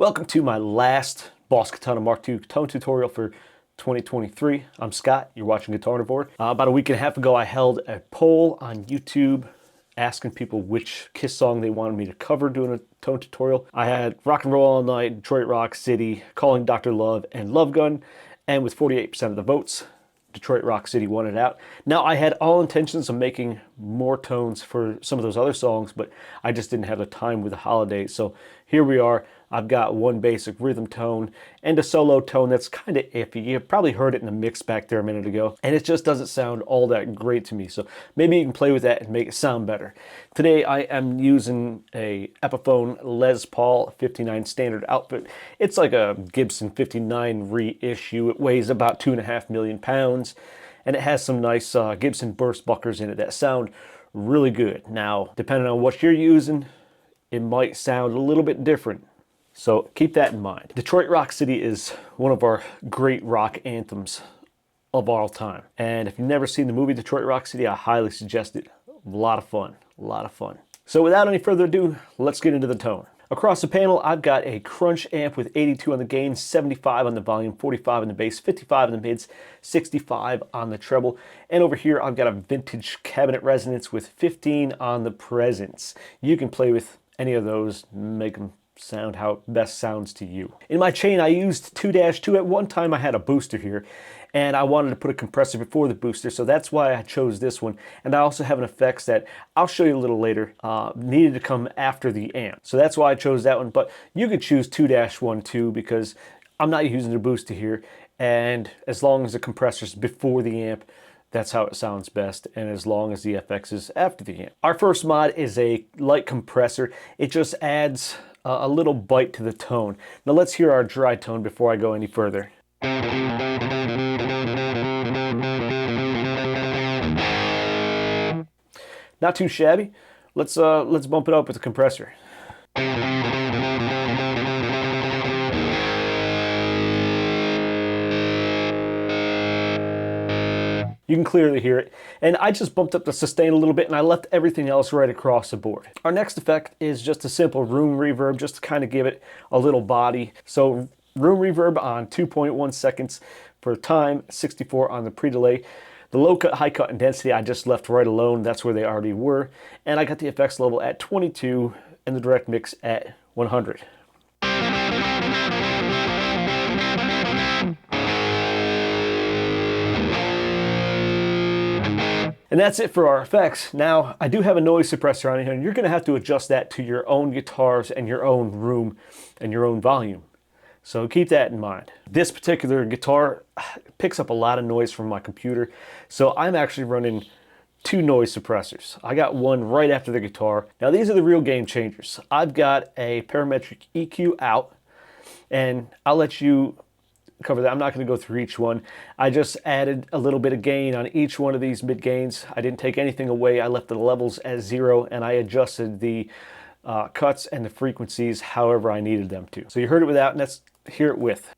Welcome to my last Boss Katana Mark II tone tutorial for 2023. I'm Scott, you're watching Guitarnivore. About a week and a half ago, I held a poll on YouTube asking people which Kiss song they wanted me to cover doing a tone tutorial. I had Rock and Roll All Night, Detroit Rock City, Calling Dr. Love, and Love Gun, and with 48% of the votes, Detroit Rock City won it out. Now, I had all intentions of making more tones for some of those other songs, but I just didn't have the time with the holidays. So here we are. I've got one basic rhythm tone and a solo tone that's kind of iffy. You probably heard it in the mix back there a minute ago, and it just doesn't sound all that great to me. So maybe you can play with that and make it sound better. Today I am using a Epiphone Les Paul 59 standard outfit. It's like a Gibson 59 reissue. It weighs about 2.5 million pounds, and it has some nice Gibson burst buckers in it that sound really good. Now, depending on what you're using, it might sound a little bit different. So keep that in mind. Detroit Rock City is one of our great rock anthems of all time. And if you've never seen the movie Detroit Rock City, I highly suggest it. A lot of fun, a lot of fun. So without any further ado, let's get into the tone. Across the panel, I've got a Crunch amp with 82 on the gain, 75 on the volume, 45 on the bass, 55 on the mids, 65 on the treble. And over here, I've got a vintage cabinet resonance with 15 on the presence. You can play with any of those, make them sound how it best sounds to you. In my chain, I used 2-2. At one time, I had a booster here, and I wanted to put a compressor before the booster, so that's why I chose this one. And I also have an effects that I'll show you a little later, needed to come after the amp. So that's why I chose that one, but you could choose 2-1 too, because I'm not using the booster here, and as long as the compressor's before the amp, that's how it sounds best, and as long as the FX is after the amp. Our first mod is a light compressor. It just adds a little bite to the tone. Now let's hear our dry tone before I go any further. Not too shabby. Let's bump it up with the compressor. You can clearly hear it. And I just bumped up the sustain a little bit, and I left everything else right across the board. Our next effect is just a simple room reverb, just to kind of give it a little body. So room reverb on 2.1 seconds for time, 64 on the pre-delay. The low cut, high cut, and density I just left right alone. That's where they already were. And I got the effects level at 22 and the direct mix at 100. And that's it for our effects. Now, I do have a noise suppressor on here, and you're going to have to adjust that to your own guitars and your own room and your own volume. So keep that in mind. This particular guitar picks up a lot of noise from my computer, so I'm actually running 2 noise suppressors. I got one right after the guitar. Now, these are the real game changers. I've got a parametric EQ out, and I'll let you cover that. I'm not going to go through each one. I just added a little bit of gain on each one of these mid gains. I didn't take anything away. I left the levels as 0, and I adjusted the cuts and the frequencies however I needed them to. So you heard it without, and let's hear it with.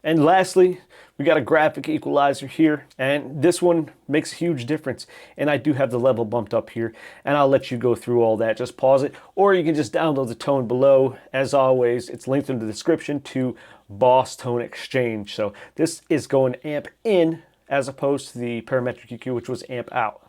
And lastly, we got a graphic equalizer here, and this one makes a huge difference. And I do have the level bumped up here, and I'll let you go through all that. Just pause it, or you can just download the tone below. As always, it's linked in the description to Boss Tone Exchange. So this is going amp in as opposed to the parametric EQ, which was amp out.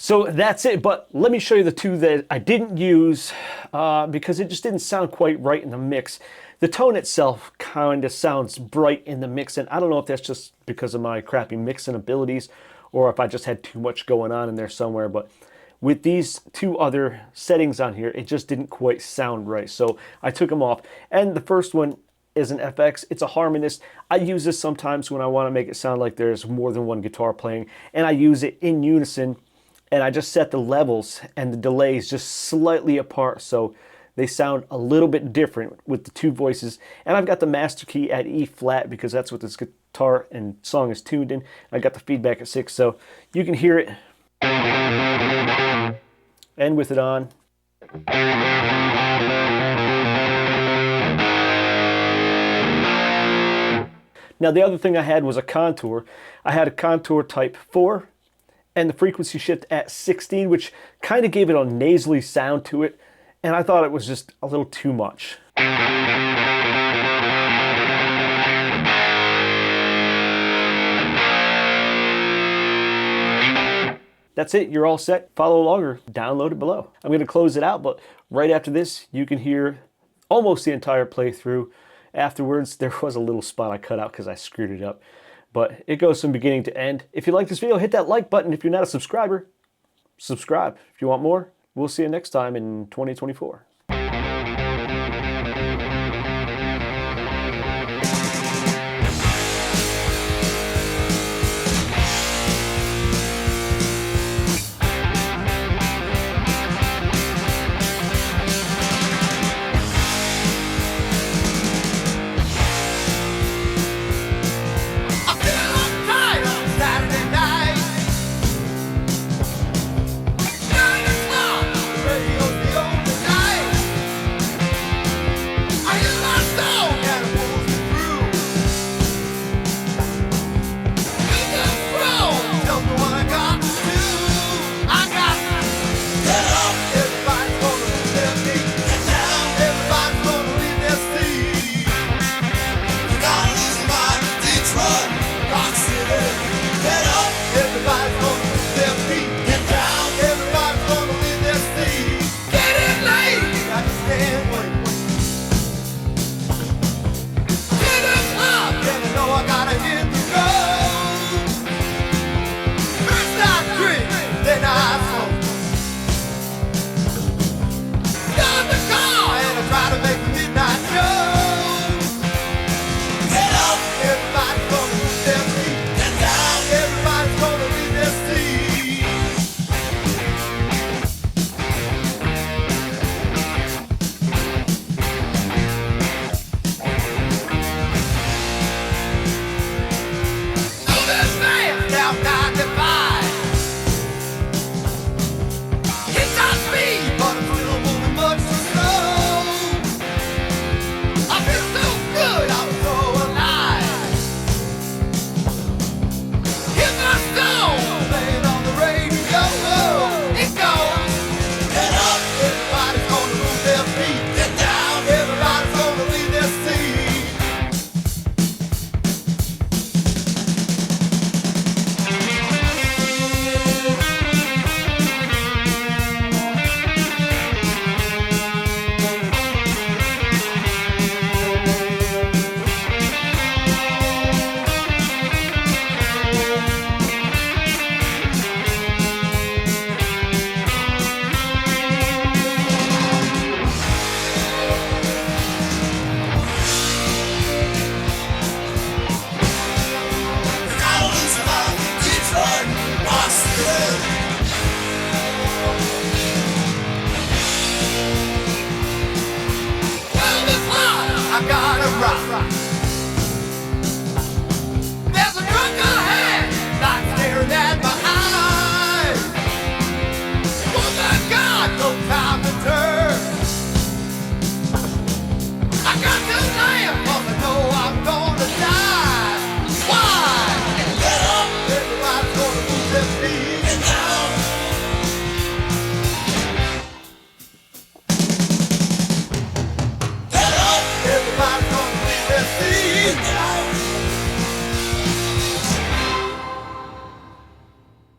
So that's it, but let me show you the 2 that I didn't use because it just didn't sound quite right in the mix. The tone itself kind of sounds bright in the mix, and I don't know if that's just because of my crappy mixing abilities or if I just had too much going on in there somewhere, but with these 2 other settings on here, it just didn't quite sound right. So I took them off, and the first one is an FX. It's a harmonist. I use this sometimes when I want to make it sound like there's more than one guitar playing, and I use it in unison, and I just set the levels and the delays just slightly apart so they sound a little bit different with the two voices. And I've got the master key at E flat because that's what this guitar and song is tuned in. I got the feedback at 6, so you can hear it. And with it on. Now the other thing I had was a contour. I had a contour type 4 and the frequency shift at 16, which kind of gave it a nasally sound to it, and I thought it was just a little too much. That's it, you're all set. Follow along or download it below. I'm going to close it out, but right after this, you can hear almost the entire playthrough. Afterwards, there was a little spot I cut out because I screwed it up. But it goes from beginning to end. If you like this video, hit that like button. If you're not a subscriber, subscribe. If you want more, we'll see you next time in 2024.